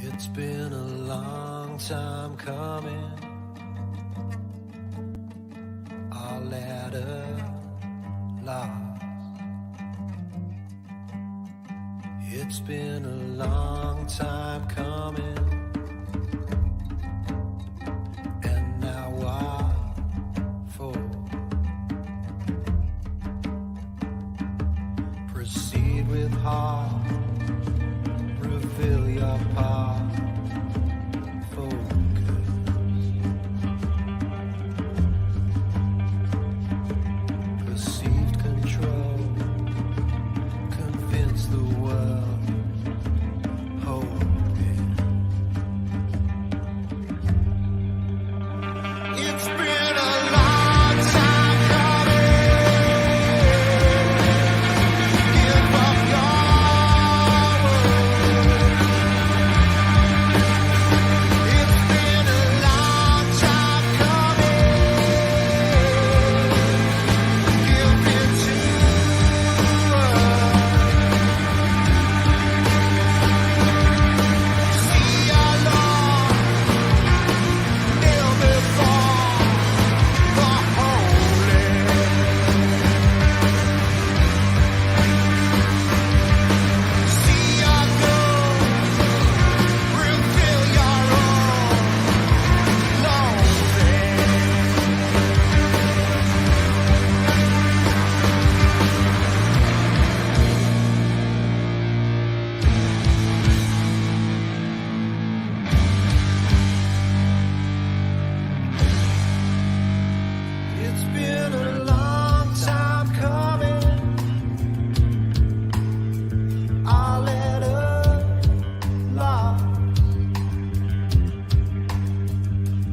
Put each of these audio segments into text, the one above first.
It's been a long time coming. Our ladder lost. It's been a long time coming. And now what for? Proceed with heart. Reveal your path. Focus. Perceived control. Convince the world. Hoping. It's been a long time coming. Give up your It's been a long time coming. Give it to us. See our Lord, kneel before the holy. See our good, reveal your own loathing. It's been a long time coming. I'll let her lie.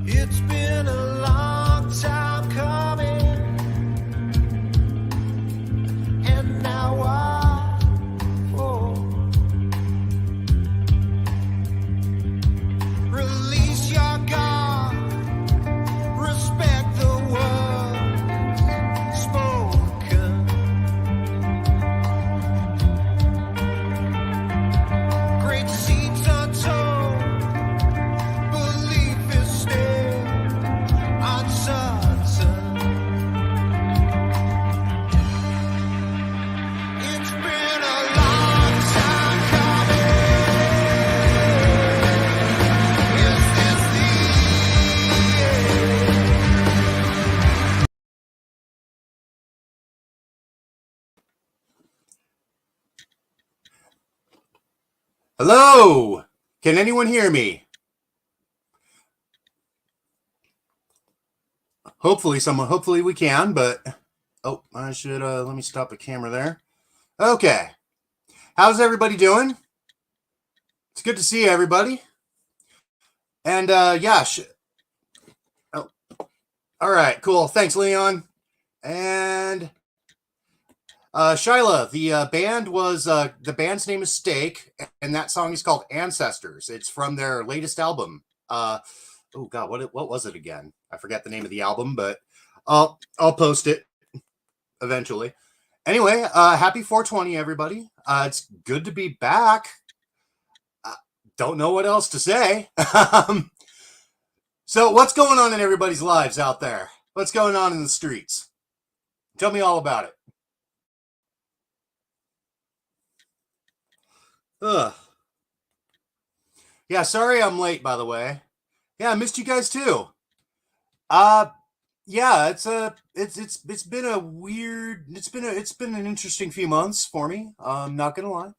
It's been a long time coming. And now I release your guard. Respect the word spoken. Great seeds untold. Belief is still uncertain. It's been a long time coming. Is this the end? Hello! Can anyone hear me? Hopefully we can, but I should let me stop the camera there. Okay. How's everybody doing? It's good to see everybody. And yeah, all right, cool. Thanks, Leon. And Shyla, the band's name is Steak, and that song is called Ancestors. It's from their latest album. Oh God, what was it again? I forgot the name of the album, but I'll post it eventually. Anyway, happy 420, everybody. It's good to be back. Don't know what else to say. So what's going on in everybody's lives out there? What's going on in the streets? Tell me all about it. Ugh. Yeah, sorry I'm late, by the way. Yeah, I missed you guys too. Yeah, it's been a weird, it's been an interesting few months for me. I'm not gonna lie.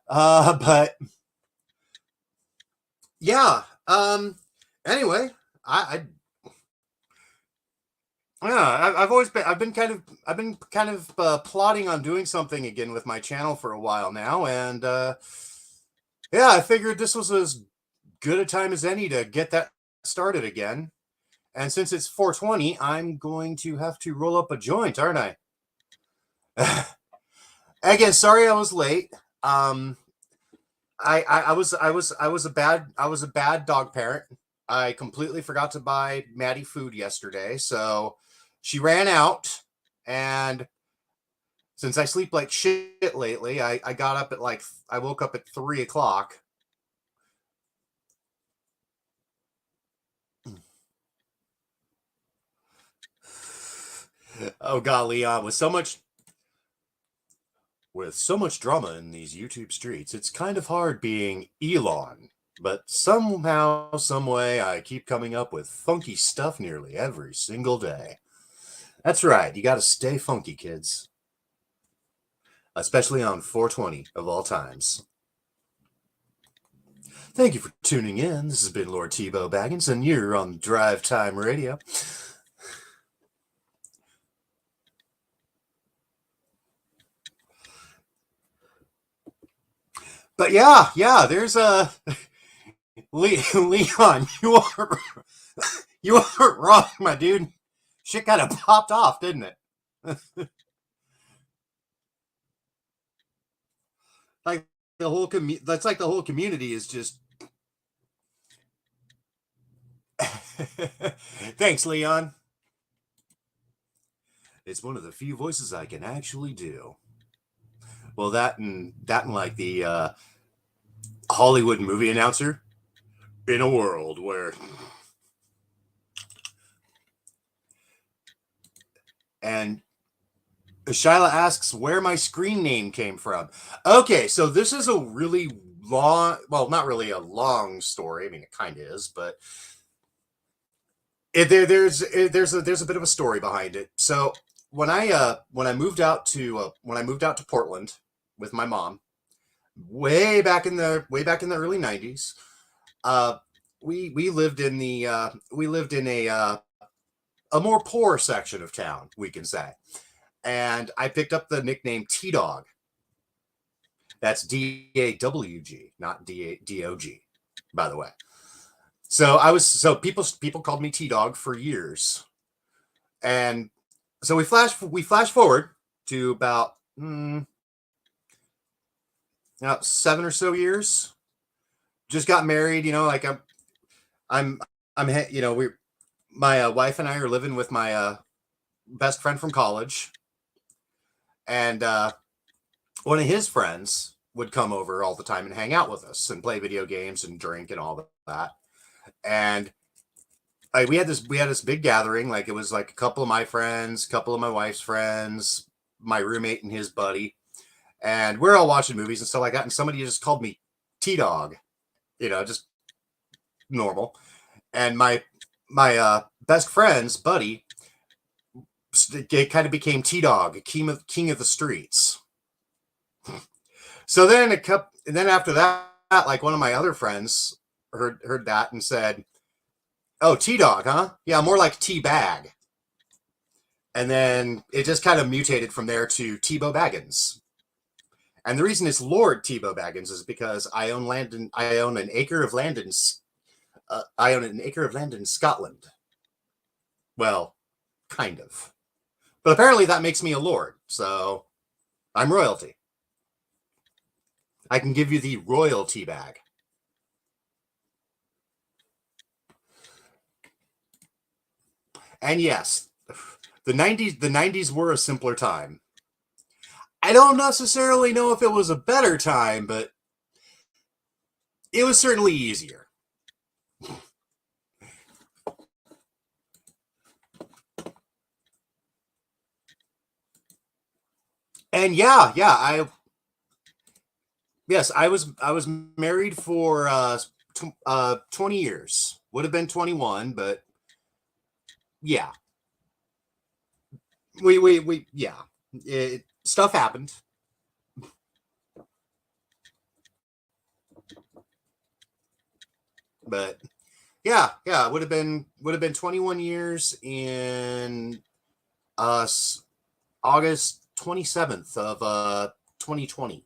But yeah. Anyway, I've been kind of plotting on doing something again with my channel for a while now, and yeah, I figured this was as good a time as any to get that started again. And since it's 420, I'm going to have to roll up a joint, aren't I? Again, sorry I was late. I was a bad dog parent. I completely forgot to buy Maddie food yesterday, so she ran out, and since I sleep like shit lately, I got up at I woke up at 3 o'clock. Oh God, Leon, with so much drama in these YouTube streets, it's kind of hard being Elon. But somehow, some way, I keep coming up with funky stuff nearly every single day. That's right, you gotta stay funky, kids. Especially on 420 of all times. Thank you for tuning in. This has been Lord Tebow Baggins, and you're on Drive Time Radio. But yeah, there's a Leon. You aren't wrong, my dude. Shit kind of popped off, didn't it? Like that's like the whole community is just. Thanks, Leon. It's one of the few voices I can actually do. Well, that and like the Hollywood movie announcer in a world where. And Shyla asks where my screen name came from. Okay, so this is a really long, well, not really a long story. I mean, it kind of is, but there's a bit of a story behind it. So when I moved out to Portland with my mom, way back in the early '90s, uh, we lived in a more poor section of town, we can say. And I picked up the nickname T Dog. That's DAWG, not DOG, by the way. So people called me T Dog for years, and so we flash forward to about 7 or so years. Just got married, like I'm we my wife and I are living with my best friend from college, and one of his friends would come over all the time and hang out with us and play video games and drink and all that. And we had this big gathering. Like it was like a couple of my friends, a couple of my wife's friends, my roommate and his buddy, and we're all watching movies and stuff like that. And somebody just called me T Dog, just normal. And my best friend's buddy, it kind of became T Dog, king of the streets. So then after that, like one of my other friends heard that and said, "Oh, T Dog, huh? Yeah, more like T Bag." And then it just kind of mutated from there to Tebow Baggins. And the reason it's Lord Tebow Baggins is because I own an acre of land in Scotland. Well, kind of. But apparently that makes me a lord, so I'm royalty. I can give you the royalty bag. And yes, the 90s were a simpler time. I don't necessarily know if it was a better time, but it was certainly easier. And I was married for 20 years. Would have been 21, but yeah. Yeah. Stuff happened. But yeah, would have been 21 years in August 27th of 2020.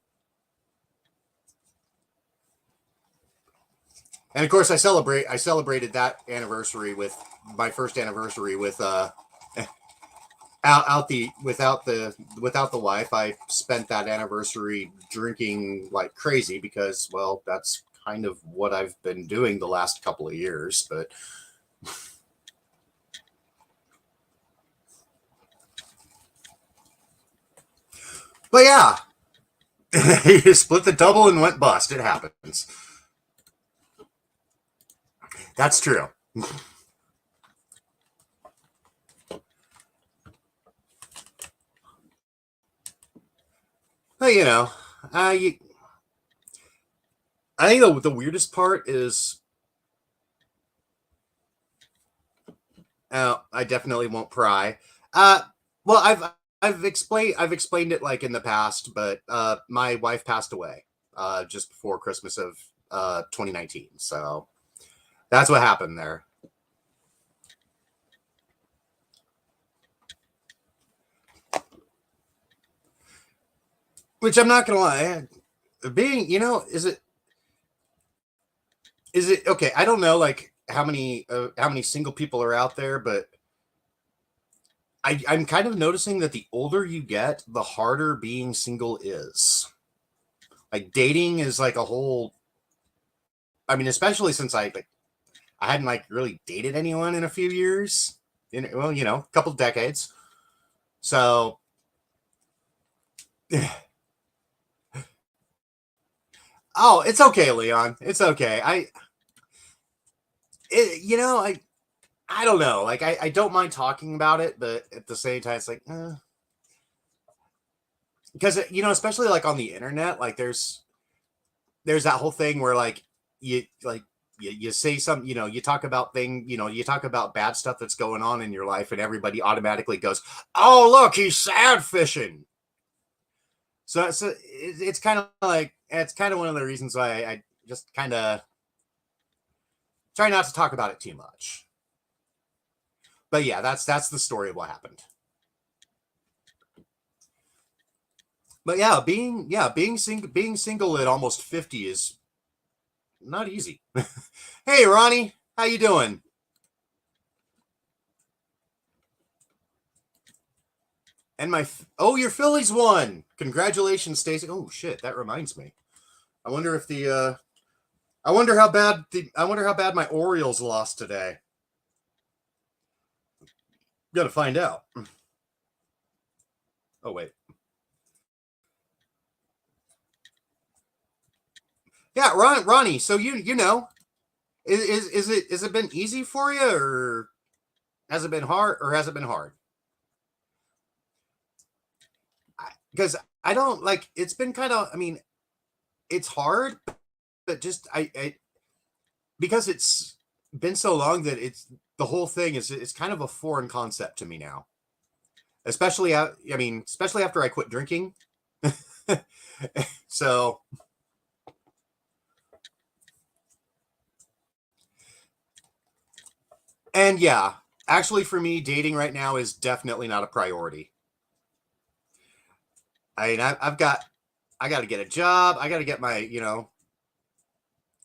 And of course, I celebrated that anniversary with my first anniversary with out the without the wife. I spent that anniversary drinking like crazy because, well, that's kind of what I've been doing the last couple of years. But yeah, you split the double and went bust. It happens. That's true. you know, I I think the weirdest part is, I definitely won't pry. Uh, well, I've explained it like in the past, but my wife passed away just before Christmas of 2019. So that's what happened there. Which I'm not gonna lie, being is it okay? I don't know like how many single people are out there, but I'm kind of noticing that the older you get, the harder being single is. Like dating is like a whole. I mean, especially since I hadn't like really dated anyone in a few years. Well, a couple decades. So, oh, it's okay, Leon. It's okay. I don't know. Like, I don't mind talking about it, but at the same time, it's like, because especially like on the internet, like there's that whole thing where like you say something, you talk about you talk about bad stuff that's going on in your life, and everybody automatically goes, "Oh, look, he's sad fishing." So it's kind of like it's kind of one of the reasons why I just kind of try not to talk about it too much. But yeah, that's the story of what happened. But yeah, being single at almost 50 is not easy. Hey, Ronnie, how you doing? And your Phillies won. Congratulations, Stacy. Oh shit, that reminds me. I wonder if the I wonder how bad my Orioles lost today. Got to find out. Oh wait. Yeah, Ronnie. So is it been easy for you, or has it been hard, Because I don't like it's been kind of. I mean, it's hard, but just I because it's been so long that the whole thing is it's kind of a foreign concept to me now. Especially after I quit drinking. So, and yeah, actually for me, dating right now is definitely not a priority. I mean, I got to get a job. I got to get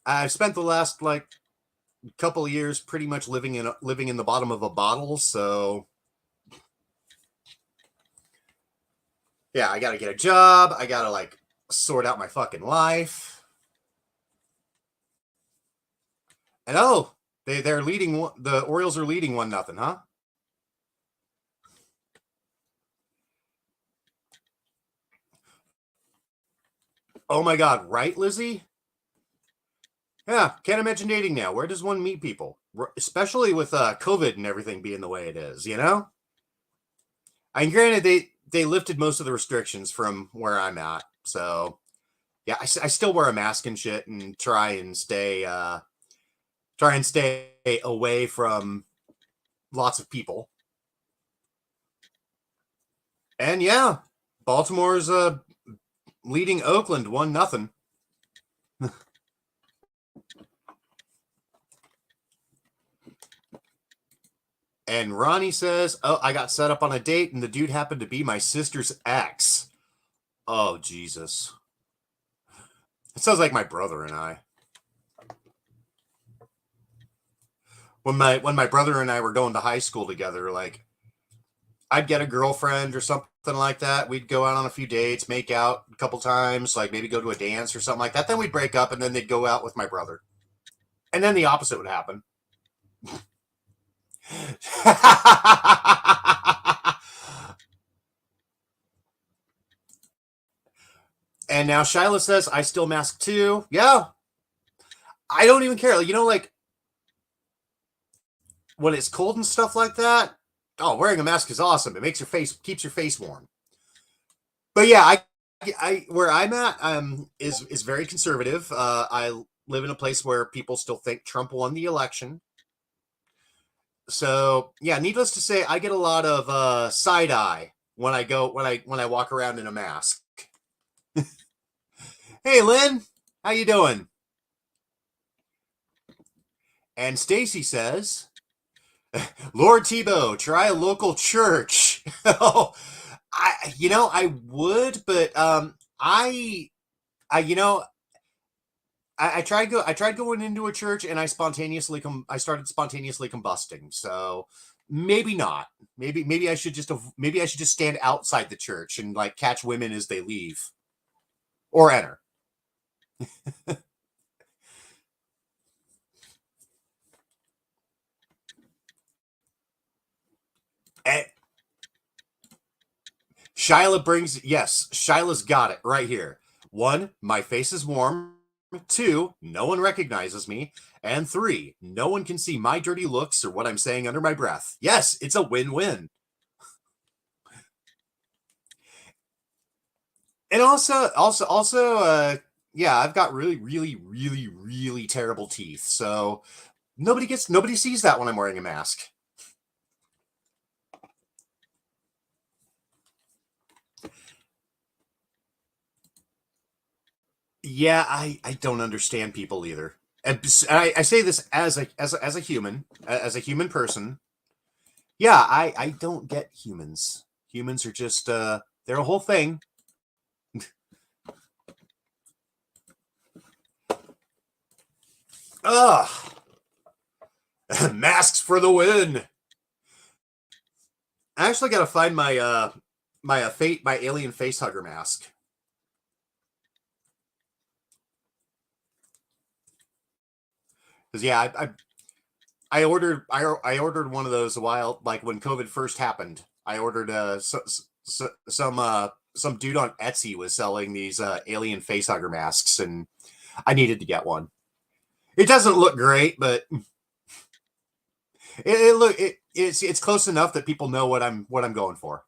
I've spent the last like couple of years pretty much living in the bottom of a bottle. So yeah, I got to get a job. I got to like sort out my fucking life. And they're leading. The Orioles are leading 1-0, huh? Oh my God, right, Lizzie? Yeah, can't imagine dating now. Where does one meet people? Especially with COVID and everything being the way it is, you know? I mean, granted, they lifted most of the restrictions from where I'm at. So, yeah, I still wear a mask and shit and try and stay away from lots of people. And yeah, Baltimore's leading Oakland 1-0. And Ronnie says, "Oh, I got set up on a date, and the dude happened to be my sister's ex." Oh, Jesus. It sounds like my brother and I. When my brother and I were going to high school together, like I'd get a girlfriend or something like that. We'd go out on a few dates, make out a couple times, like maybe go to a dance or something like that. Then we'd break up, and then they'd go out with my brother. And then the opposite would happen. And now Shyla says, I still mask too. Yeah. I don't even care. Like when it's cold and stuff like that, oh, wearing a mask is awesome. It keeps your face warm. But yeah, I where I'm at is very conservative. I live in a place where people still think Trump won the election. So yeah, needless to say, I get a lot of side eye when I walk around in a mask. Hey, Lynn, how you doing? And Stacy says, Lord Tebow, try a local church. Oh, I would, but I, you know, I tried going into a church and I started spontaneously combusting. So maybe not. Maybe I should just stand outside the church and like catch women as they leave or enter. And Shyla's got it right here. One, my face is warm. Two, no one recognizes me. And three, no one can see my dirty looks or what I'm saying under my breath. Yes, it's a win-win. And yeah, I've got really, really, really, really terrible teeth. So nobody sees that when I'm wearing a mask. Yeah, I don't understand people either. And I say this as a human, as a human person. Yeah, I don't get humans. Humans are just they're a whole thing. Ugh. Masks for the win. I actually got to find my alien face hugger mask. Cuz yeah, I ordered one of those a while like when COVID first happened. I ordered some dude on Etsy was selling these alien face hugger masks and I needed to get one. It doesn't look great, but it's close enough that people know what I'm going for.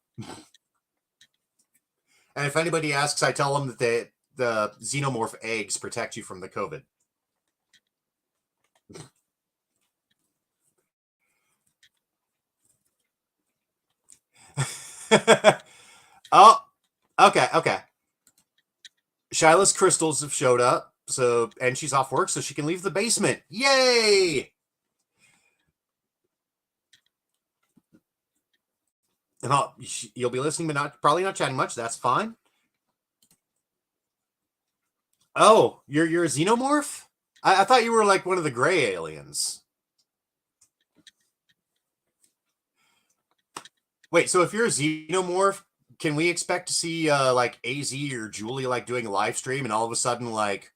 And if anybody asks, I tell them that the xenomorph eggs protect you from the COVID. Oh, okay. Shyla's crystals have showed up, so and she's off work, so she can leave the basement. Yay! And you'll be listening, but probably not chatting much. That's fine. Oh, you're a xenomorph? I thought you were like one of the gray aliens. Wait, so if you're a xenomorph, can we expect to see like AZ or Julie like doing a live stream and all of a sudden like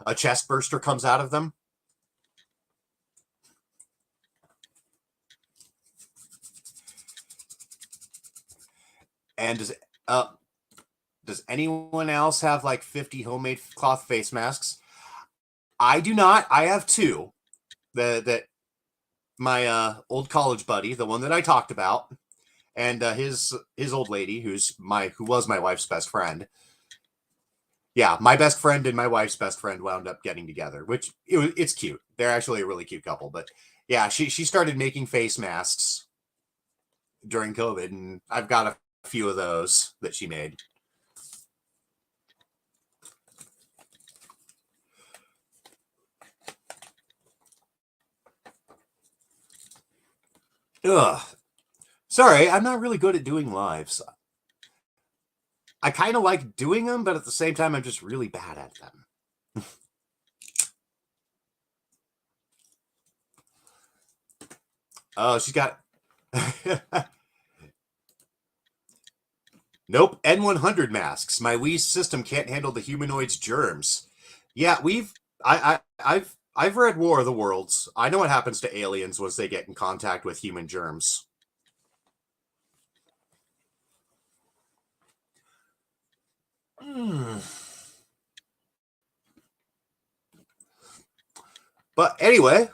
a chest burster comes out of them? And does anyone else have like 50 homemade cloth face masks? I do not. I have two. That my old college buddy, the one that I talked about, and his old lady, who was my wife's best friend. Yeah, my best friend and my wife's best friend wound up getting together, which it's cute. They're actually a really cute couple. But yeah, she started making face masks during COVID, and I've got a few of those that she made. Ugh. Sorry, I'm not really good at doing lives. I kind of like doing them, but at the same time, I'm just really bad at them. Oh, she's got. Nope, N100 masks. My Wii system can't handle the humanoid's germs. Yeah, I've read War of the Worlds. I know what happens to aliens once they get in contact with human germs. Mm. But anyway,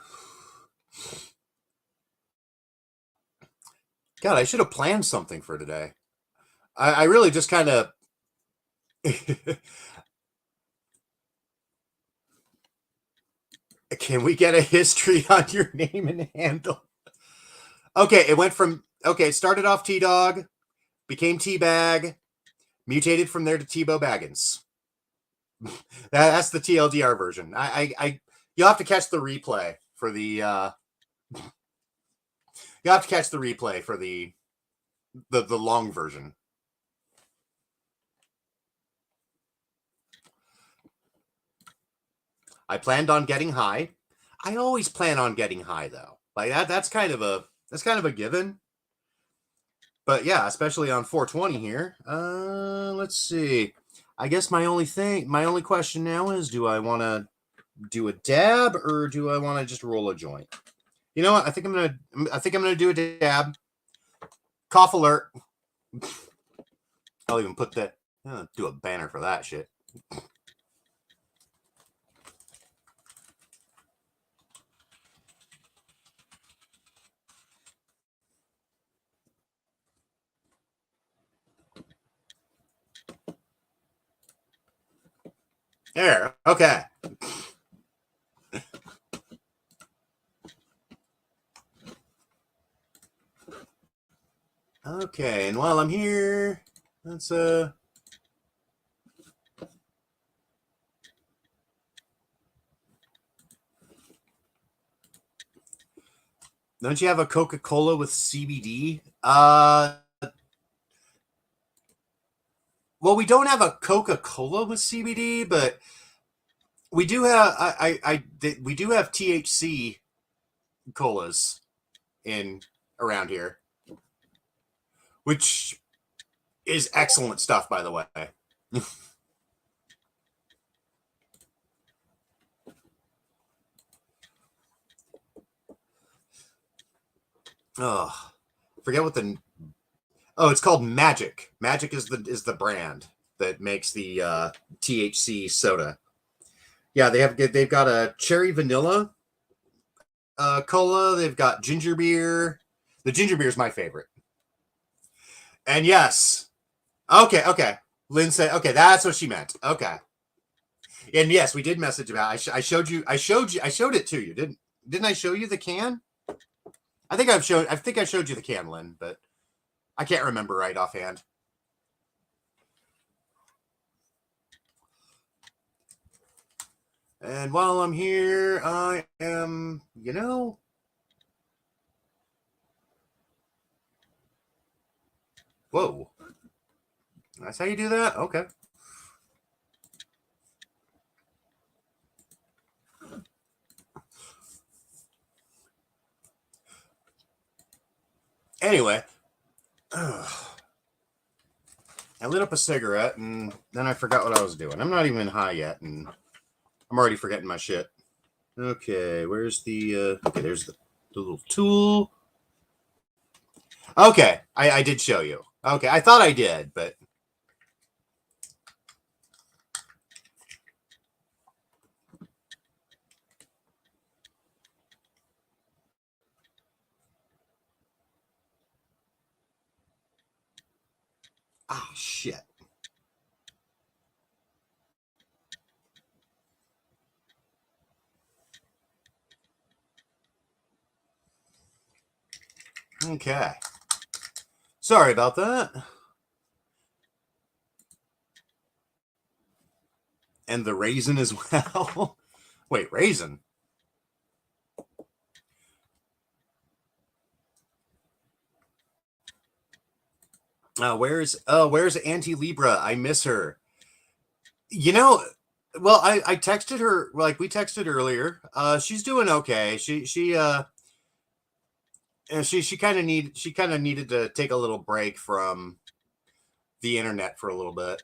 God, I should have planned something for today. I really just kind of Can we get a history on your name and handle? Okay, it went from it started off T Dog, became T Bag, mutated from there to Tebow Baggins. That's the TLDR version. You'll have to catch the replay for the you have to catch the replay for the long version. I planned on getting high. I always plan on getting high though. Like that's kind of a given. But yeah, especially on 420 here. Let's see. I guess my only question now is, do I want to do a dab or do I want to just roll a joint? You know what? I think I'm gonna do a dab. Cough alert. I'll even put that. Do a banner for that shit. There. Okay. Okay, and while I'm here, let's don't you have a Coca-Cola with CBD? Well, we don't have a Coca-Cola with CBD, but we do have we do have THC colas in around here, which is excellent stuff, by the way. Oh, forget what the it's called Magic. Magic is the brand that makes the THC soda. Yeah, they've got a cherry vanilla cola. They've got ginger beer. The ginger beer is my favorite. And yes, okay. Lynn said, okay, that's what she meant. Okay. And yes, we did message about. I showed it to you. Didn't I show you the can? I think I showed you the can, Lynn, but I can't remember right offhand. And while I'm here, I am, whoa. That's how you do that? Okay. Anyway, I lit up a cigarette and then I forgot what I was doing. I'm not even high yet and I'm already forgetting my shit. Okay, where's the okay, there's the little tool. Okay, I did show you. Okay, I thought I did, but shit. Okay. Sorry about that. And the raisin as well. Wait, raisin? Where's Auntie Libra? I miss her. Well, I texted her, like we texted earlier. She's doing okay. She kind of needed to take a little break from the internet for a little bit.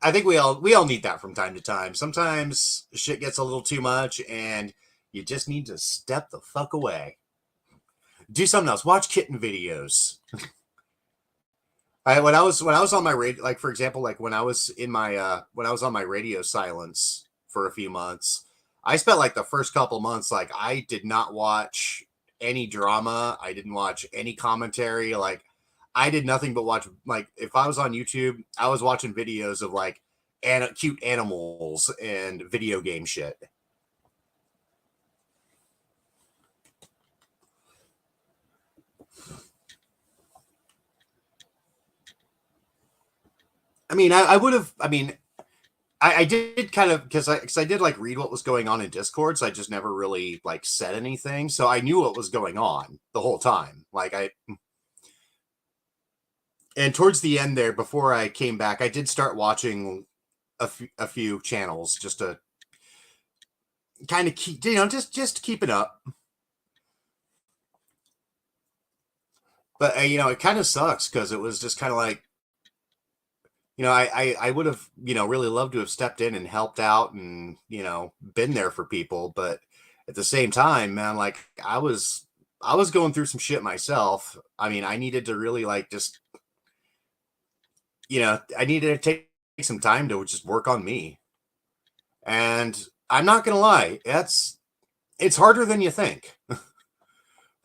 I think we all need that from time to time. Sometimes shit gets a little too much and you just need to step the fuck away. Do something else. Watch kitten videos. When I was on my radio, like for example, like when I was on my radio silence for a few months, I spent like the first couple months like I did not watch any drama. I didn't watch any commentary. Like I did nothing but watch, like, if I was on YouTube, I was watching videos of like cute animals and video game shit. I mean, I would have. I mean, I did kind of because I did like read what was going on in Discord, so I just never really like said anything. So I knew what was going on the whole time. Like I, and towards the end there, before I came back, I did start watching a few channels just to kind of keep, just keep it up. But it kind of sucks because it was just kind of like, I would have, really loved to have stepped in and helped out and, been there for people. But at the same time, man, like I was going through some shit myself. I mean, I needed to really like just, I needed to take some time to just work on me. And I'm not going to lie, it's harder than you think.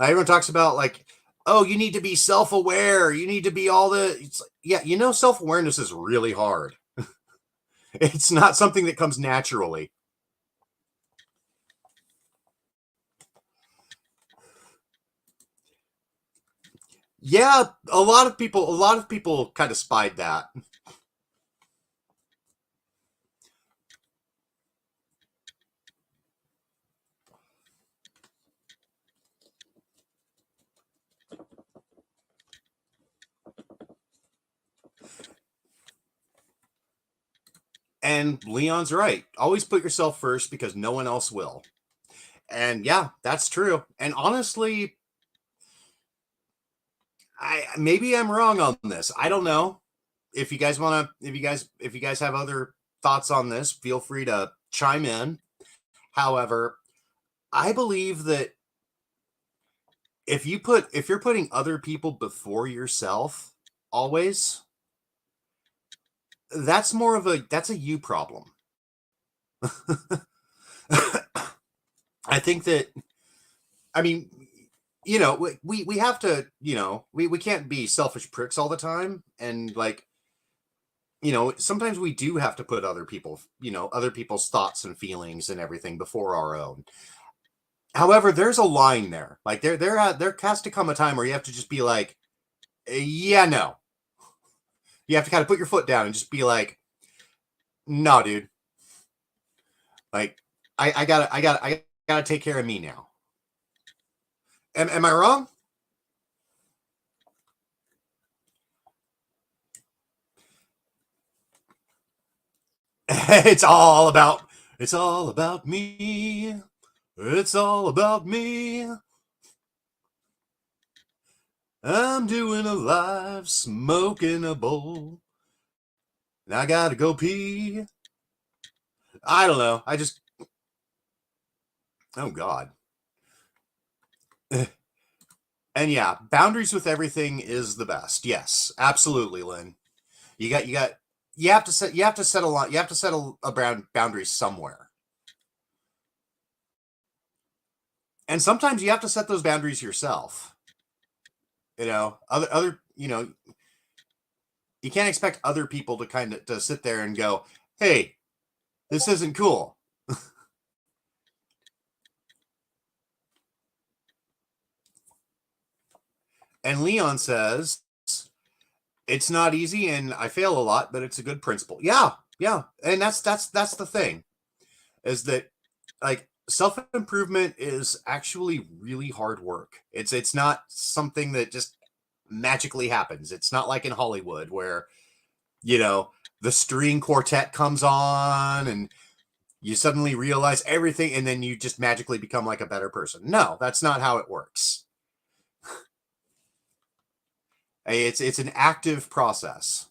Everyone talks about like, oh, you need to be self-aware. You need to be all the, it's like, yeah, self-awareness is really hard. It's not something that comes naturally. Yeah, a lot of people kind of spied that. And Leon's right. Always put yourself first because no one else will. And yeah, that's true. And honestly, I maybe I'm wrong on this. I don't know. If you guys want to, if you guys have other thoughts on this, feel free to chime in. However, I believe that if you're putting other people before yourself always, that's a you problem. I think that, I mean, we have to, we can't be selfish pricks all the time. And like, sometimes we do have to put other people's thoughts and feelings and everything before our own. However, there's a line there. Like there has to come a time where you have to just be like, yeah, no. You have to kind of put your foot down and just be like, no, dude. Like, I gotta take care of me now. Am I wrong? it's all about, it's all about me. It's all about me. I'm doing a live, smoking a bowl. And I gotta go pee. I don't know. Oh God. And yeah, boundaries with everything is the best. Yes, absolutely, Lynn. You have to set a lot. You have to set a boundary somewhere. And sometimes you have to set those boundaries yourself. Other you can't expect other people to kind of to sit there and go, "Hey, this isn't cool." And Leon says, "It's not easy and I fail a lot, but it's a good principle." Yeah, yeah. And that's the thing, is that like self-improvement is actually really hard work. It's not something that just magically happens. It's not like in Hollywood where, you know, the string quartet comes on and you suddenly realize everything and then you just magically become like a better person. No, that's not how it works. It's an active process.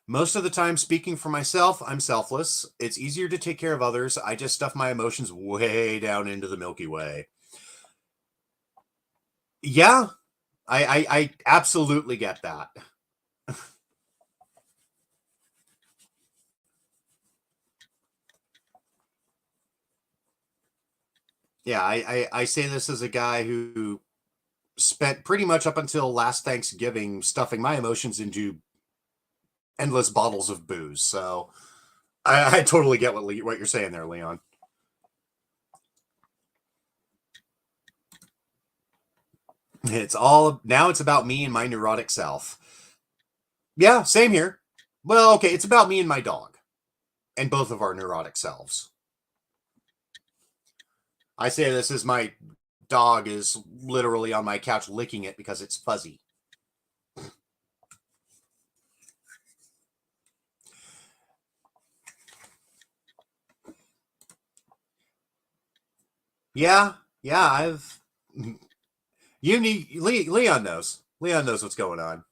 Most of the time, speaking for myself, I'm selfless. It's easier to take care of others. I just stuff my emotions way down into the Milky Way. Yeah, I absolutely get that. Yeah, I say this as a guy who spent pretty much up until last Thanksgiving stuffing my emotions into endless bottles of booze. So I totally get what you're saying there, Leon. It's about me and my neurotic self. Yeah, same here. Well, okay, it's about me and my dog, and both of our neurotic selves. I say this as my dog is literally on my couch licking it because it's fuzzy. Yeah, yeah, I've you need Leon knows. Leon knows what's going on.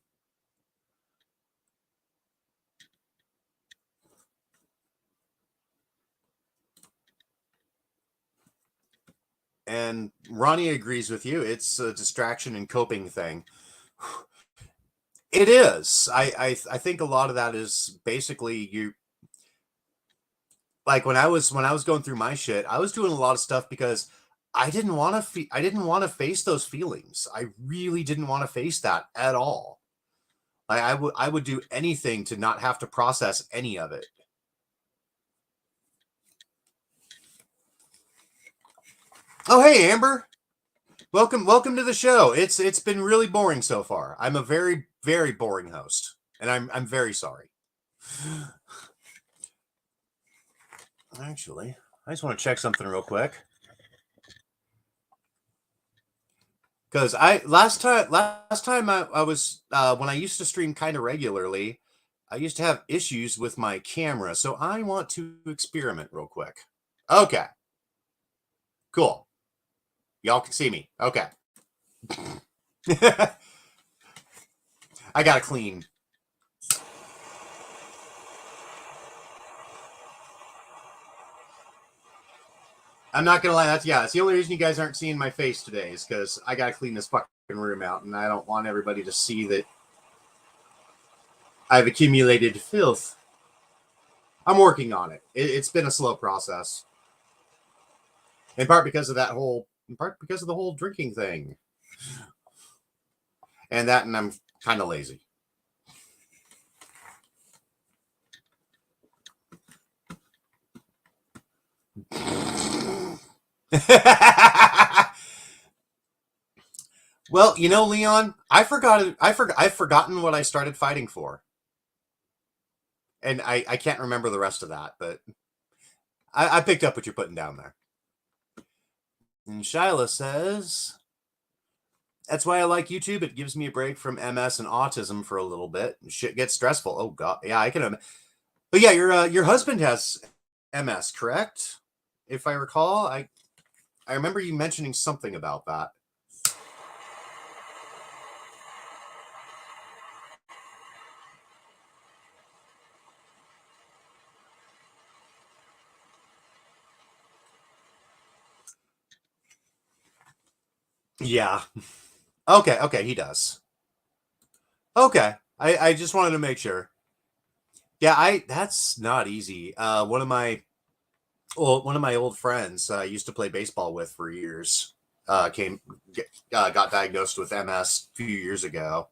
And Ronnie agrees with you. It's a distraction and coping thing. It is. I think a lot of that is basically you like when I was going through my shit, I was doing a lot of stuff because I didn't want to face those feelings. I really didn't want to face that at all. I would do anything to not have to process any of it. Oh, hey Amber. Welcome to the show. It's been really boring so far. I'm a very boring host, and I'm very sorry. Actually, I just want to check something real quick. Because last time I was when I used to stream kind of regularly, I used to have issues with my camera, so I want to experiment real quick. Okay, cool. Y'all can see me. Okay. I gotta clean. I'm not gonna lie. That's the only reason you guys aren't seeing my face today is because I gotta clean this fucking room out, and I don't want everybody to see that I've accumulated filth. I'm working on it. It's been a slow process, in part because of the whole drinking thing, and I'm kind of lazy. Well, Leon, I've forgotten what I started fighting for, and I can't remember the rest of that, but I picked up what you're putting down there. And Shyla says, that's why I like YouTube. It gives me a break from MS and autism for a little bit. Shit gets stressful. Oh god, yeah, I can. But yeah, your husband has MS, correct? If I recall, I remember you mentioning something about that. Yeah. Okay, he does. Okay. I just wanted to make sure. Yeah, I that's not easy. One of my old friends used to play baseball with for years. Got diagnosed with MS a few years ago,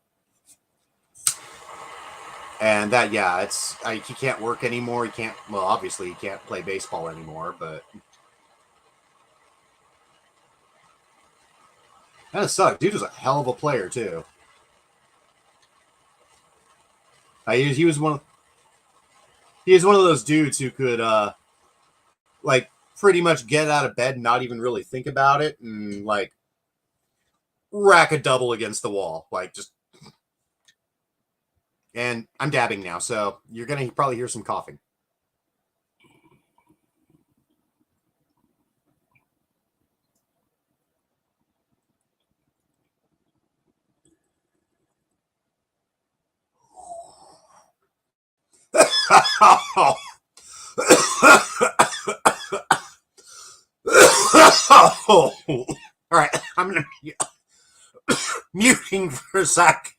and that yeah, he can't work anymore. He can't. Well, obviously he can't play baseball anymore, but that sucked. Dude was a hell of a player too. He was he was one of those dudes who could like pretty much get out of bed and not even really think about it and like rack a double against the wall, like just. And I'm dabbing now, so you're gonna probably hear some coughing. All right, I'm gonna muting for a sec.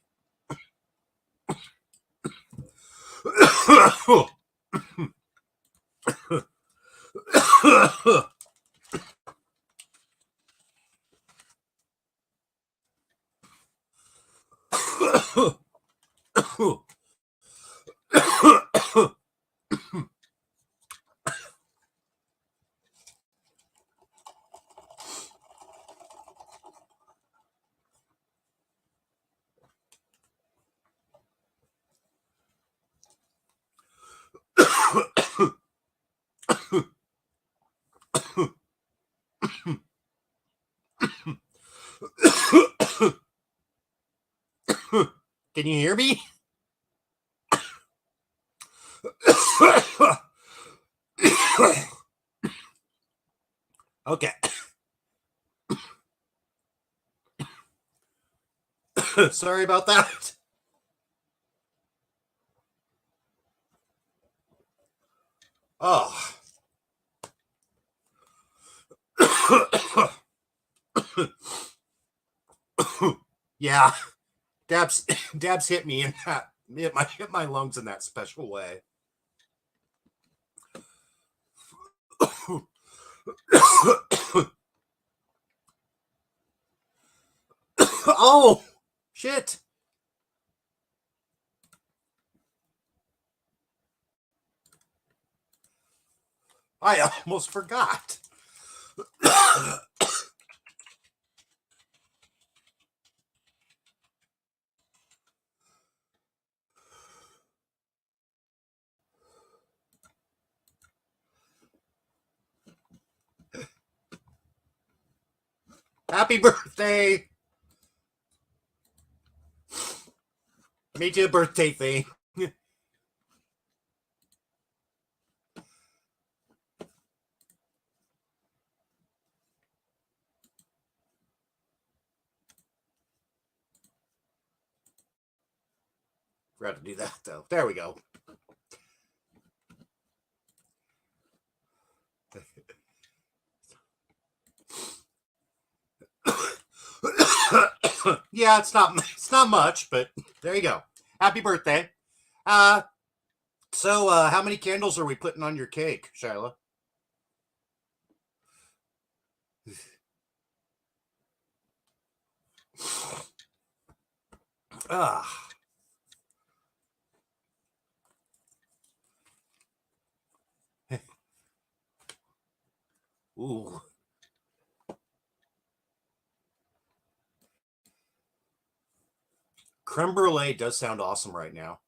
Can you hear me? Okay. Sorry about that. Oh. Yeah. Dabs hit me in that hit my lungs in that special way. Oh shit. I almost forgot. Happy birthday. Made you a birthday thing. Forgot to do that though. There we go. Yeah, it's not much, but there you go. Happy birthday. Uh so how many candles are we putting on your cake, Shyla? Ah. Ooh. Creme brulee does sound awesome right now.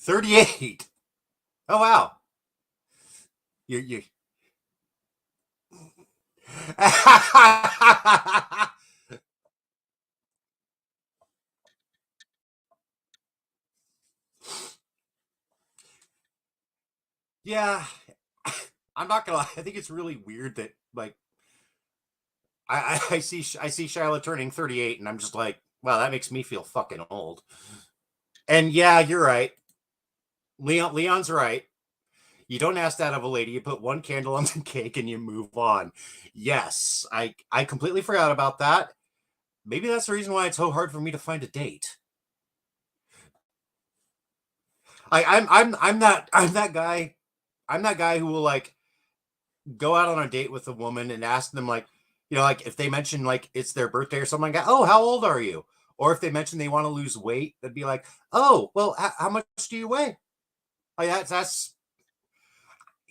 38. Oh wow. You Yeah, I'm not gonna lie. I think it's really weird that like I see Shyla turning 38, and I'm just like, wow, that makes me feel fucking old. And yeah, you're right. Leon's right. You don't ask that of a lady. You put one candle on the cake and you move on. Yes, I completely forgot about that. Maybe that's the reason why it's so hard for me to find a date. I'm that guy. I'm that guy who will like go out on a date with a woman and ask them like, like if they mention like it's their birthday or something like that. Oh, how old are you? Or if they mention they want to lose weight, they'd be like, oh, well, how much do you weigh? Like that's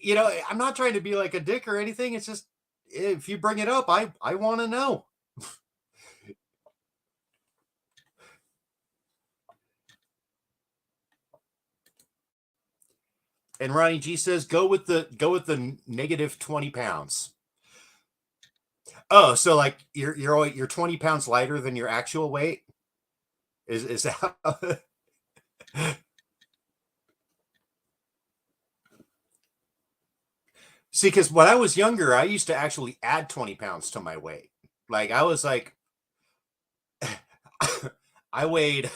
I'm not trying to be like a dick or anything. It's just if you bring it up, I want to know. And Ronnie G says go with the negative 20 pounds. Oh, so like you're 20 pounds lighter than your actual weight? Is that See, because when I was younger, I used to actually add 20 pounds to my weight. Like I was like I weighed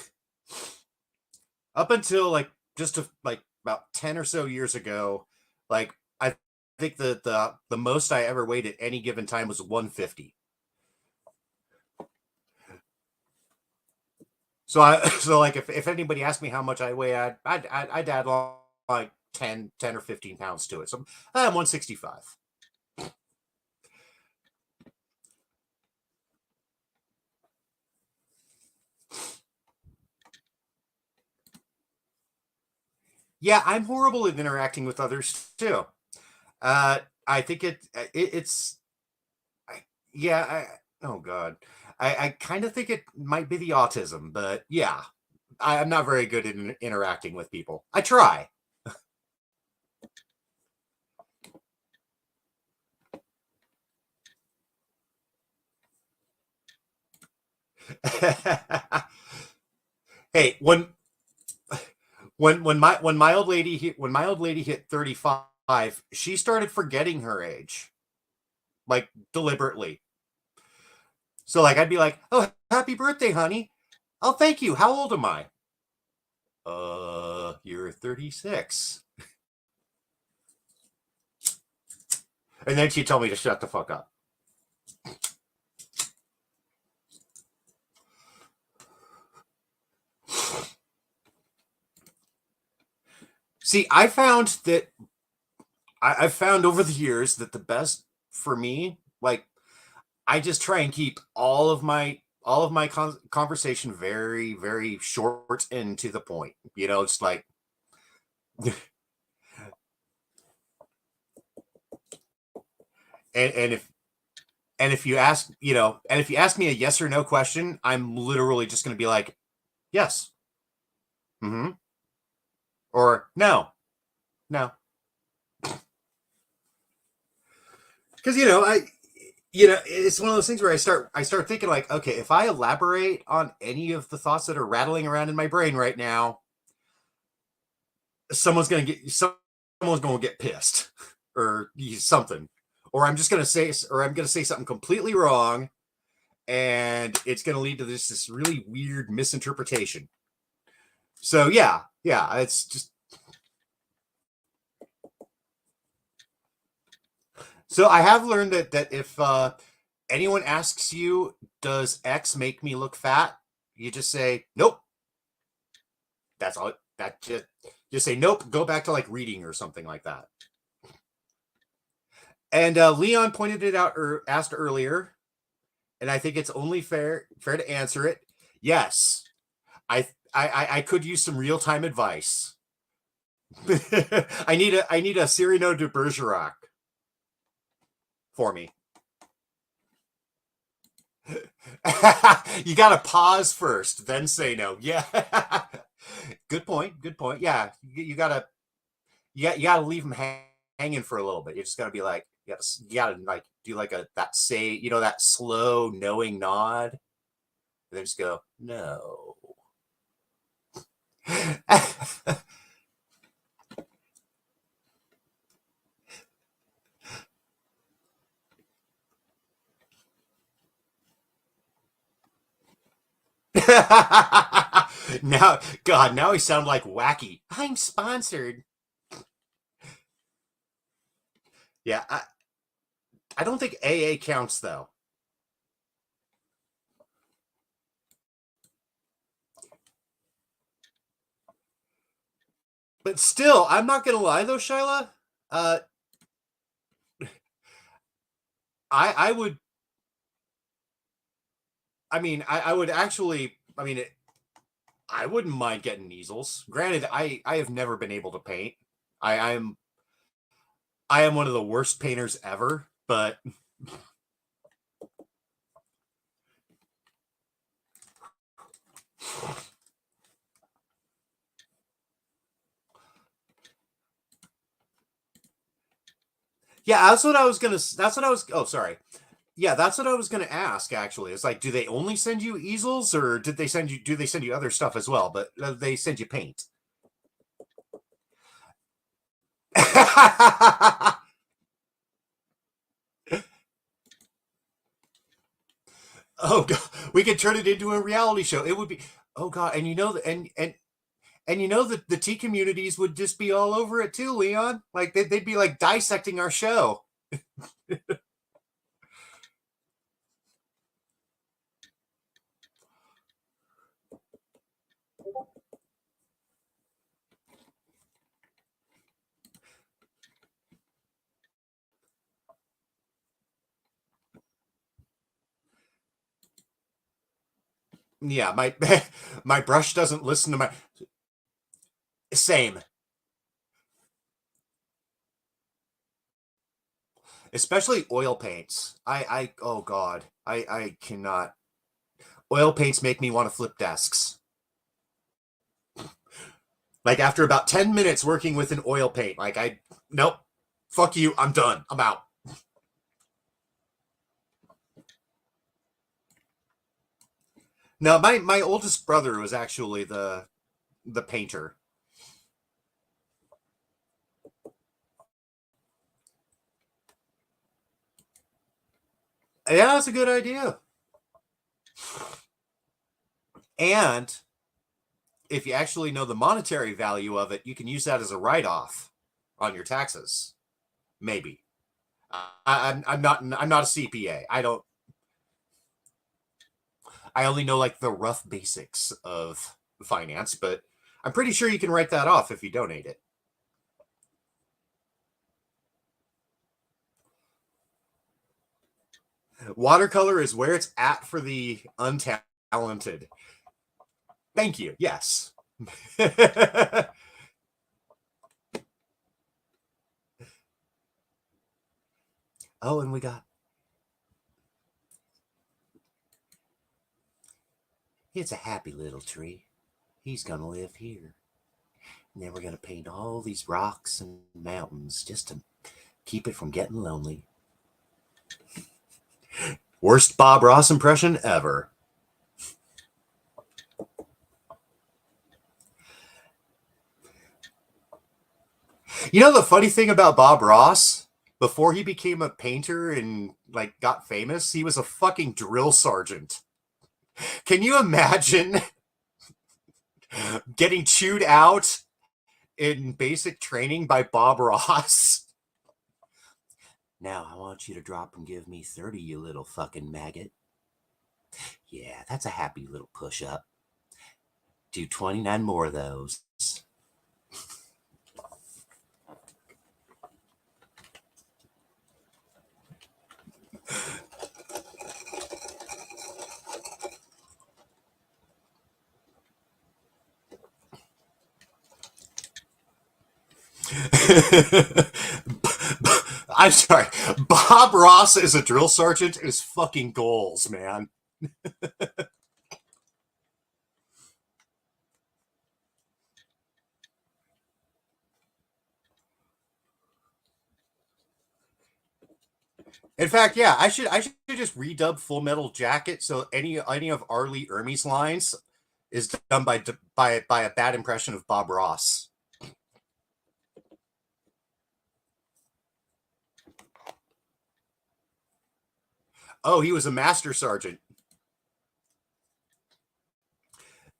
up until like like about 10 or so years ago, like I think the most I ever weighed at any given time was 150. So so like if anybody asked me how much I weigh, I'd add like 10 or 15 pounds to it. So I'm 165. Yeah, I'm horrible at interacting with others too. I think it's I, yeah. Oh God, I kind of think it might be the autism, but yeah, I'm not very good in interacting with people. I try. Hey, when my old lady hit 35, she started forgetting her age, like deliberately. So like I'd be like, "Oh, happy birthday, honey." "Oh, thank you. How old am I?" You're 36." And then she told me to shut the fuck up. See, I've found over the years that the best for me, like I just try and keep all of my conversation very very short and to the point. You know, it's like and if you ask, and if you ask me a yes or no question, I'm literally just going to be like, yes, mm-hmm, or no, no, because it's one of those things where I start thinking like, okay, if I elaborate on any of the thoughts that are rattling around in my brain right now, someone's gonna get pissed or something, or I'm gonna say something completely wrong, and it's gonna lead to this really weird misinterpretation. So yeah, it's just so I have learned that if anyone asks you, "Does X make me look fat?" you just say, "Nope." That's all. That just say nope. Go back to like reading or something like that. And Leon pointed it out or asked earlier, and I think it's only fair to answer it. Yes, I could use some real time advice. I need a Cyrano de Bergerac for me. You got to pause first, then say no. Yeah. Good point. Good point. Yeah, you gotta leave them hanging for a little bit. You just gotta be like, you gotta like do like that say, that slow knowing nod, and then just go no. Now, God, now he sound like wacky. I'm sponsored. Yeah, I don't think AA counts though. But still, I'm not gonna lie though, Shyla. Uh, I would. I mean, I would actually. I mean, I wouldn't mind getting easels. Granted, I have never been able to paint. I I'm I am one of the worst painters ever, but yeah, that's what I was gonna. That's what I was. Oh, sorry. Yeah, that's what I was gonna ask. Actually, it's like, do they only send you easels, or did they send you? Do they send you other stuff as well? But they send you paint. Oh God, we could turn it into a reality show. It would be. Oh God, and you know that the tea communities would just be all over it too, Leon. Like they'd be like dissecting our show. Yeah, my my brush doesn't listen to my same. especially oil paints. Oh God, I cannot. Oil paints make me want to flip desks. Like after about 10 minutes working with an oil paint, nope, fuck you, I'm done, I'm out. No, my oldest brother was actually the painter. Yeah, that's a good idea. And if you actually know the monetary value of it, you can use that as a write-off on your taxes. Maybe. I'm not a CPA. I only know like the rough basics of finance, but I'm pretty sure you can write that off if you donate it. Watercolor is where it's at for the untalented. Thank you. Yes. Oh, and we got. It's a happy little tree. He's going to live here. And then we're going to paint all these rocks and mountains just to keep it from getting lonely. Worst Bob Ross impression ever. You know the funny thing about Bob Ross? Before he became a painter and like got famous, he was a fucking drill sergeant. Can you imagine getting chewed out in basic training by Bob Ross? Now I want you to drop and give me 30, you little fucking maggot. Yeah, that's a happy little push-up. Do 29 more of those. I'm sorry. Bob Ross as a drill sergeant is fucking goals, man. In fact, yeah, I should just redub Full Metal Jacket so any of Arlie Ermey's lines is done by a bad impression of Bob Ross. Oh, he was a master sergeant.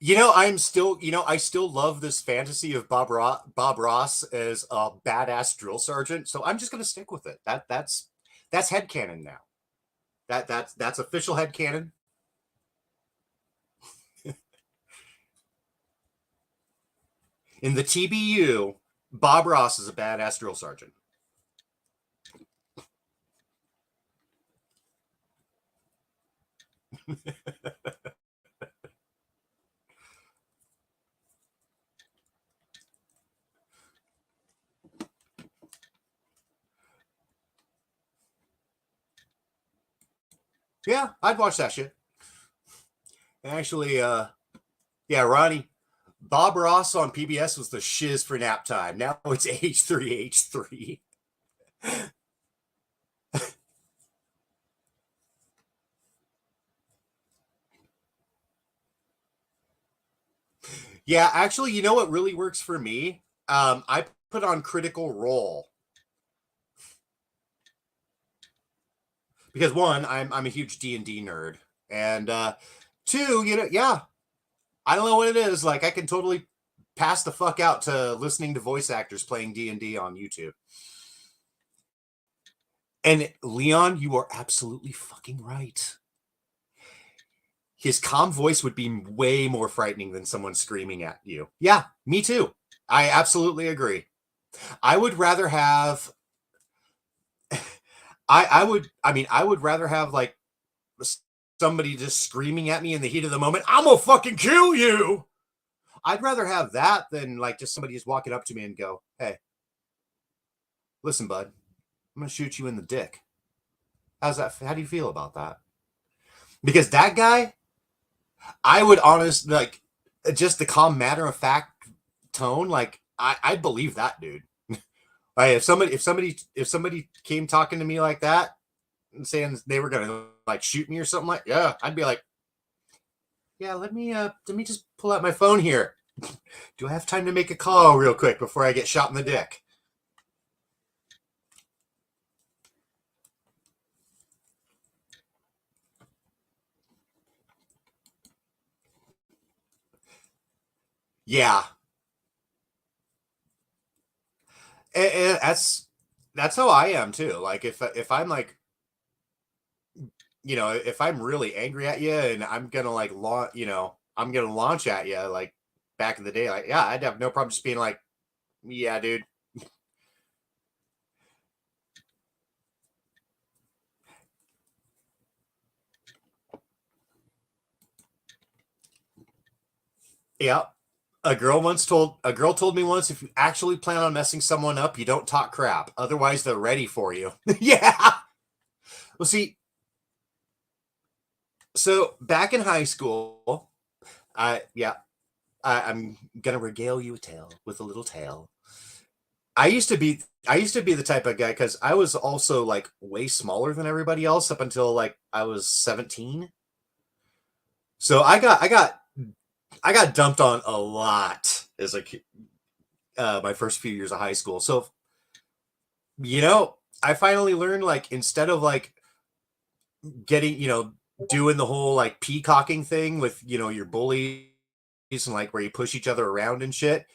I still love this fantasy of Bob Ross as a badass drill sergeant. So I'm just going to stick with it. That's headcanon now. That's official headcanon. In the TBU, Bob Ross is a badass drill sergeant. Yeah, I'd watch that shit. Actually, yeah, Ronnie, Bob Ross on PBS was the shiz for nap time. Now it's H3H3. Yeah, actually, you know what really works for me? I put on Critical Role because one, I'm a huge D&D nerd, and two, yeah, I don't know what it is. Like, I can totally pass the fuck out to listening to voice actors playing D&D on YouTube. And Leon, you are absolutely fucking right. His calm voice would be way more frightening than someone screaming at you. Yeah, me too. I absolutely agree. I would rather have I would rather have like somebody just screaming at me in the heat of the moment, I'm gonna fucking kill you. I'd rather have that than like just somebody just walking up to me and go, hey, listen, bud, I'm gonna shoot you in the dick. How's that? How do you feel about that? Because that guy, I would honestly like just the calm matter of fact tone. Like I believe that dude. Like if somebody came talking to me like that and saying they were gonna like shoot me or something like, yeah, I'd be like, yeah, let me just pull out my phone here. Do I have time to make a call real quick before I get shot in the dick? Yeah, and that's how I am too. Like if I'm like, if I'm really angry at you and I'm gonna like launch, I'm gonna launch at you like back in the day, like yeah, I'd have no problem just being like, yeah, dude. Yeah. A girl told me once, if you actually plan on messing someone up, you don't talk crap. Otherwise, they're ready for you. Yeah. Well, see, so back in high school, yeah, I'm gonna regale you a tale with a little tale. I used to be I used to be the type of guy because I was also like way smaller than everybody else up until like I was 17. So I got dumped on a lot as like my first few years of high school. So I finally learned like instead of like getting doing the whole like peacocking thing with your bullies and like where you push each other around and shit.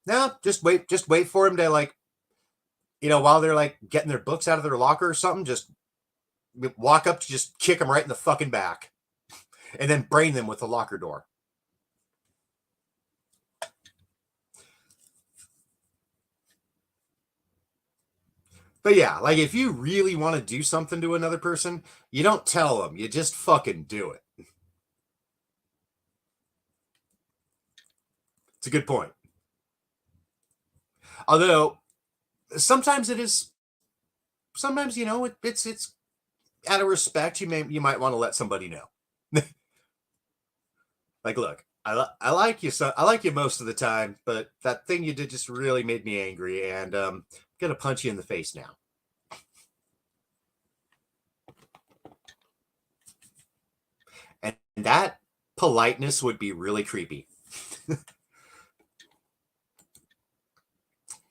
No, just wait for them to like while they're like getting their books out of their locker or something, just walk up to just kick them right in the fucking back and then brain them with the locker door. But yeah, like if you really want to do something to another person, you don't tell them, you just fucking do it. It's a good point. Although sometimes it is, sometimes it's out of respect. You might want to let somebody know. Like, look, I like you, so I like you most of the time, but that thing you did just really made me angry, and I'm gonna punch you in the face now. And that politeness would be really creepy.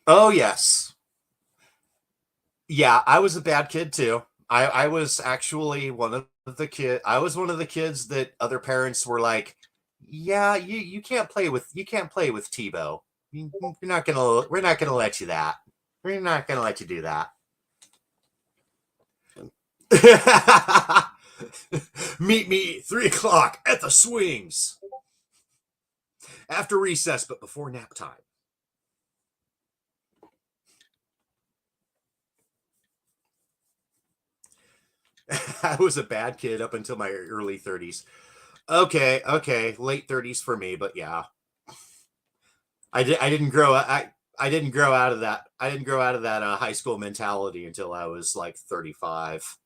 Oh yes, yeah, I was a bad kid too. I was actually one of the kid. I was one of the kids that other parents were like, "Yeah, you can't play with Tebow. We're not gonna let you that. We're not gonna let you do that." Meet me 3 o'clock at the swings after recess, but before nap time. I was a bad kid up until my early 30s. Okay, late 30s for me, but yeah, I didn't grow out of that. I didn't grow out of that high school mentality until I was like 35.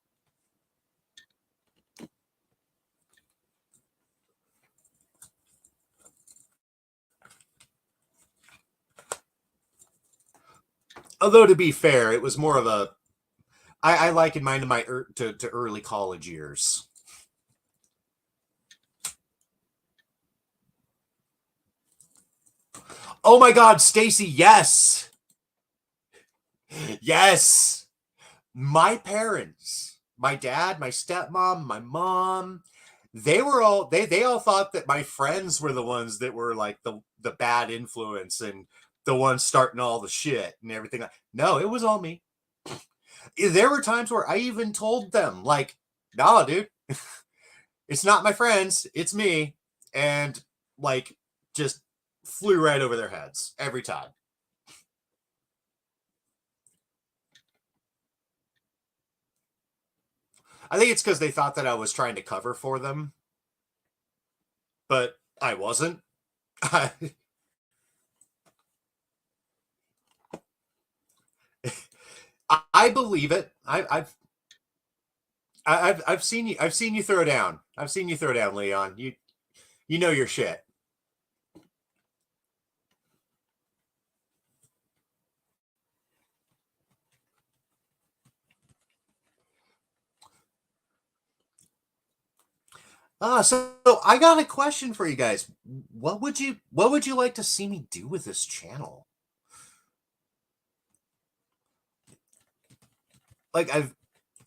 Although to be fair, it was more of a I liken mine to to early college years. Oh my God, Stacy, yes, yes. My parents, my dad, my stepmom, my mom, they all thought that my friends were the ones that were like the bad influence and the ones starting all the shit and everything. No, it was all me. There were times where I even told them, like, nah, dude, it's not my friends, it's me. And like just flew right over their heads every time. I think it's because they thought that I was trying to cover for them, but I wasn't. I, I believe it. I've seen you. I've seen you throw down. I've seen you throw down, Leon. You know your shit. So I got a question for you guys. What would you like to see me do with this channel? Like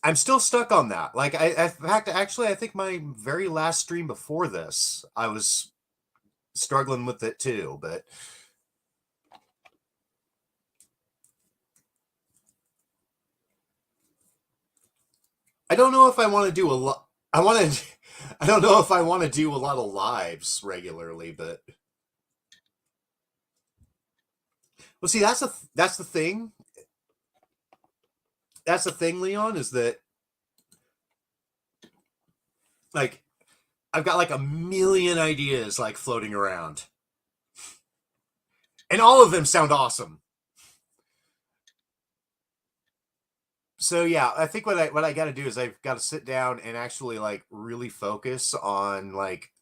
I'm still stuck on that. Like in fact, actually, I think my very last stream before this, I was struggling with it too. But I don't know if I want to do a lot. I want to. I don't know if I want to do a lot of lives regularly, but well, see, that's the thing. That's the thing, Leon, is that like I've got like a million ideas like floating around, and all of them sound awesome. So yeah, I think what I got to do is I've got to sit down and actually like really focus on like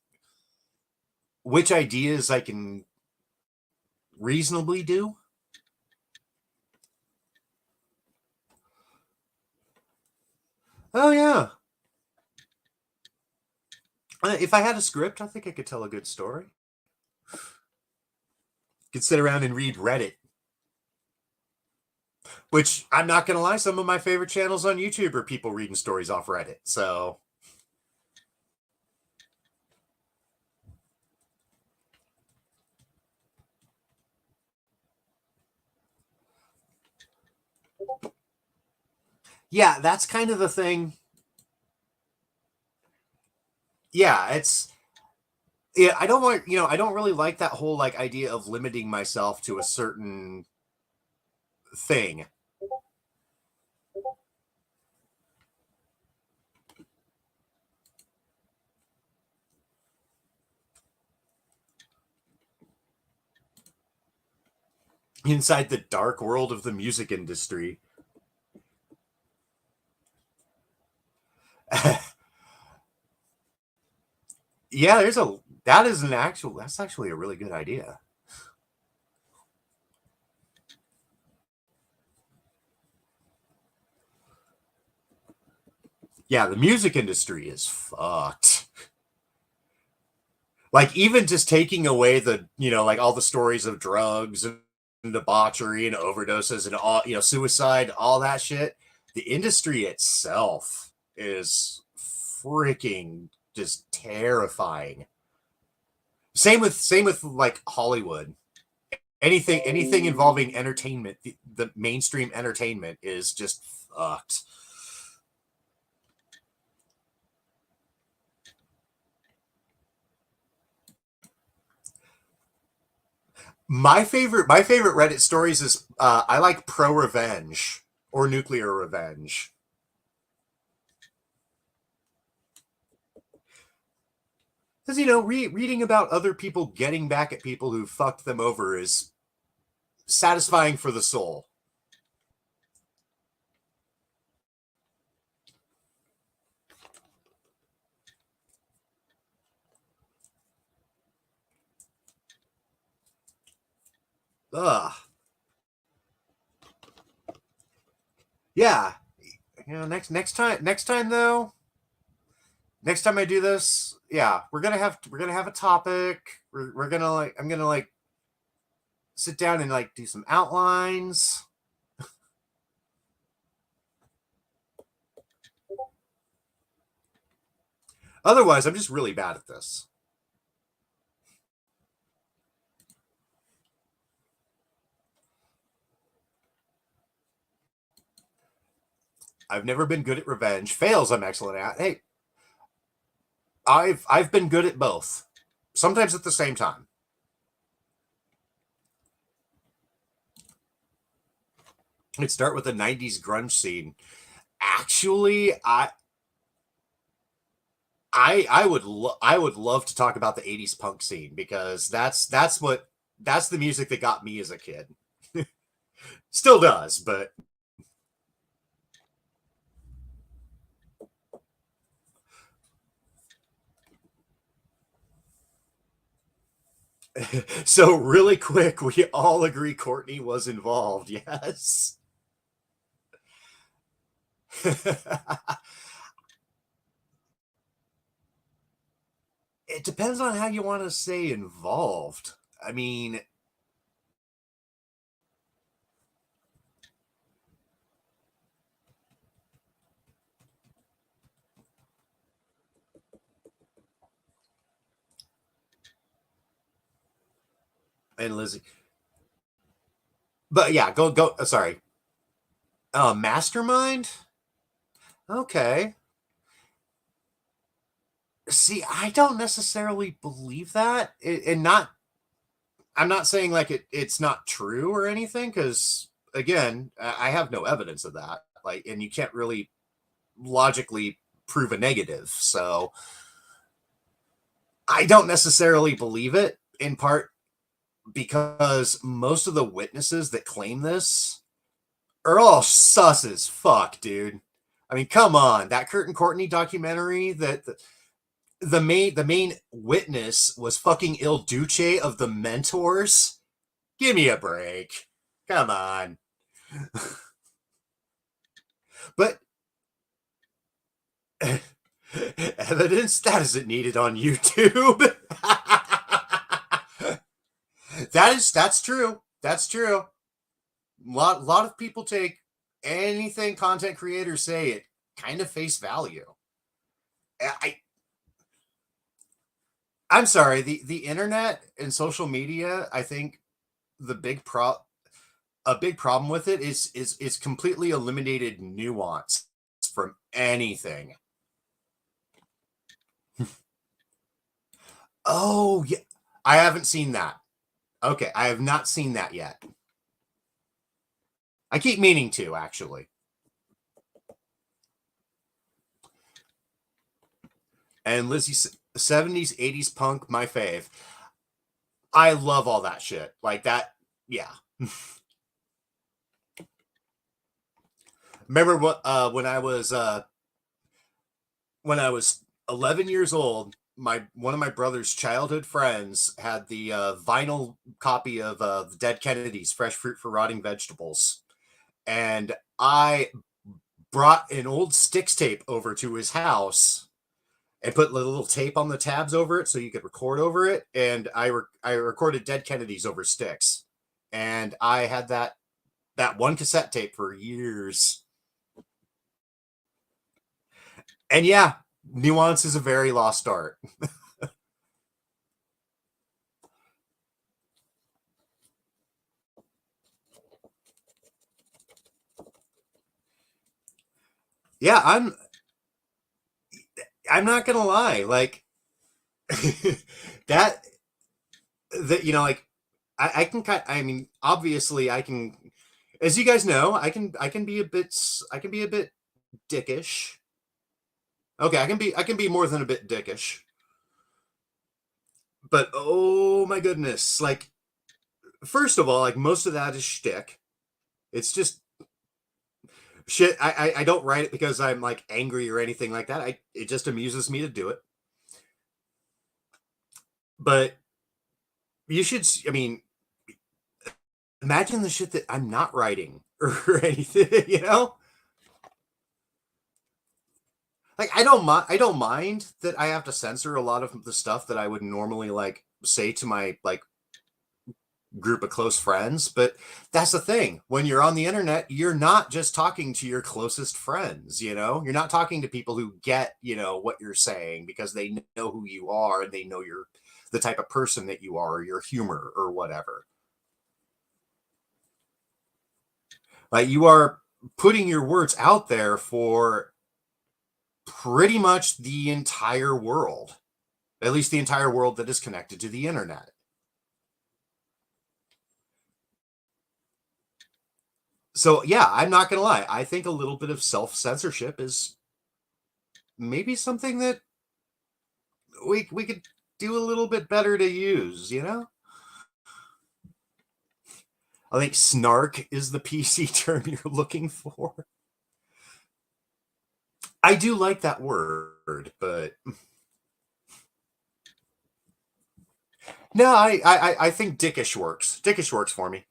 which ideas I can reasonably do. Oh yeah. If I had a script, I think I could tell a good story. Could sit around and read Reddit. Which I'm not gonna lie, some of my favorite channels on YouTube are people reading stories off Reddit. So yeah, that's kind of the thing. Yeah, it's yeah, I don't want, I don't really like that whole like idea of limiting myself to a certain thing. Inside the dark world of the music industry. Yeah, that's actually a really good idea. Yeah, the music industry is fucked. Like even just taking away the, like all the stories of drugs and debauchery and overdoses and all, suicide, all that shit. The industry itself is freaking just terrifying. Same with like Hollywood. Anything involving entertainment, the mainstream entertainment is just fucked. My favorite Reddit stories is I like pro revenge or nuclear revenge. Because reading about other people getting back at people who fucked them over is satisfying for the soul. Ugh. Yeah. Next time though, next time I do this, yeah, we're gonna have a topic. We're gonna like I'm gonna like sit down and like do some outlines. Otherwise, I'm just really bad at this. I've never been good at revenge. Fails, I'm excellent at. Hey, I've been good at both. Sometimes at the same time. Let's start with the '90s grunge scene. Actually, I would love to talk about the '80s punk scene because that's the music that got me as a kid. Still does, but So really quick, we all agree Courtney was involved. Yes. It depends on how you want to say involved. I mean, and Lizzie, but yeah, go. Sorry, mastermind. Okay. See, I don't necessarily believe that, and not. I'm not saying like it's not true or anything, because again, I have no evidence of that. Like, and you can't really logically prove a negative. So I don't necessarily believe it, in part because most of the witnesses that claim this are all sus as fuck, dude. I mean, come on, that Kurt and Courtney documentary, that the main witness was fucking Il Duce of the Mentors. Give me a break. Come on. But evidence that isn't needed on YouTube. That's true. That's true. Lot of people take anything content creators say at kind of face value. I I'm sorry, the internet and social media, I think the a big problem with it is completely eliminated nuance from anything. Oh, yeah. I haven't seen that. Okay, I have not seen that yet. I keep meaning to, actually. And Lizzie, 70s, 80s punk, my fave. I love all that shit. Like that, yeah. Remember what when I was 11 years old, my one of my brother's childhood friends had the vinyl copy of the Dead Kennedys, Fresh Fruit for Rotting Vegetables, and I brought an old Styx tape over to his house and put a little tape on the tabs over it so you could record over it. And I recorded Dead Kennedys over Styx, and I had that one cassette tape for years. And yeah, nuance is a very lost art. Yeah, I'm not gonna lie, like that that like I can kind I mean, obviously I can, as you guys know, I can be a bit I can be a bit dickish. Okay, I can be more than a bit dickish. But oh my goodness, like first of all, like most of that is shtick. It's just shit. I don't write it because I'm like angry or anything like that. It just amuses me to do it. But you should. I mean, imagine the shit that I'm not writing or anything. Like I don't mind that I have to censor a lot of the stuff that I would normally like say to my like group of close friends. But that's the thing, when you're on the internet, you're not just talking to your closest friends. You're not talking to people who get what you're saying because they know who you are and they know you're the type of person that you are, or your humor or whatever. Like you are putting your words out there for pretty much the entire world, at least the entire world that is connected to the internet. So yeah, I'm not gonna lie, I think a little bit of self-censorship is maybe something that we could do a little bit better to use. I think snark is the PC term you're looking for. I do like that word, but No, I think dickish works. Dickish works for me.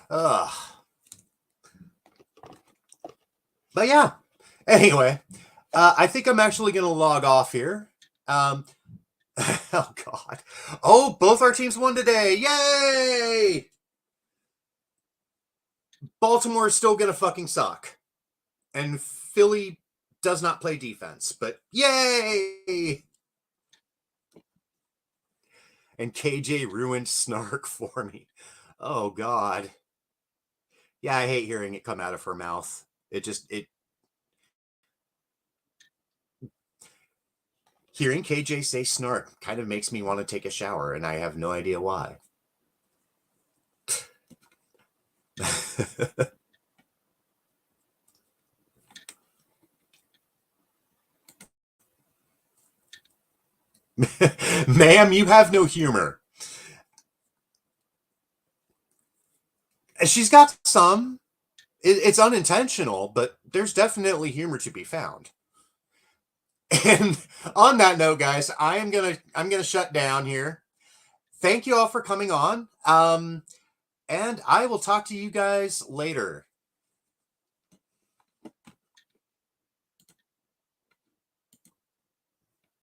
Ugh. But yeah. Anyway, I think I'm actually going to log off here. Oh God. Oh, both our teams won today. Yay! Baltimore is still going to fucking suck. And Philly does not play defense, but yay! And KJ ruined Snark for me. Oh God. Yeah, I hate hearing it come out of her mouth. It hearing KJ say snark kind of makes me want to take a shower, and I have no idea why. Ma'am, you have no humor. She's got some. It's unintentional, but there's definitely humor to be found. And on that note, guys, I'm gonna shut down here. Thank you all for coming on. And I will talk to you guys later.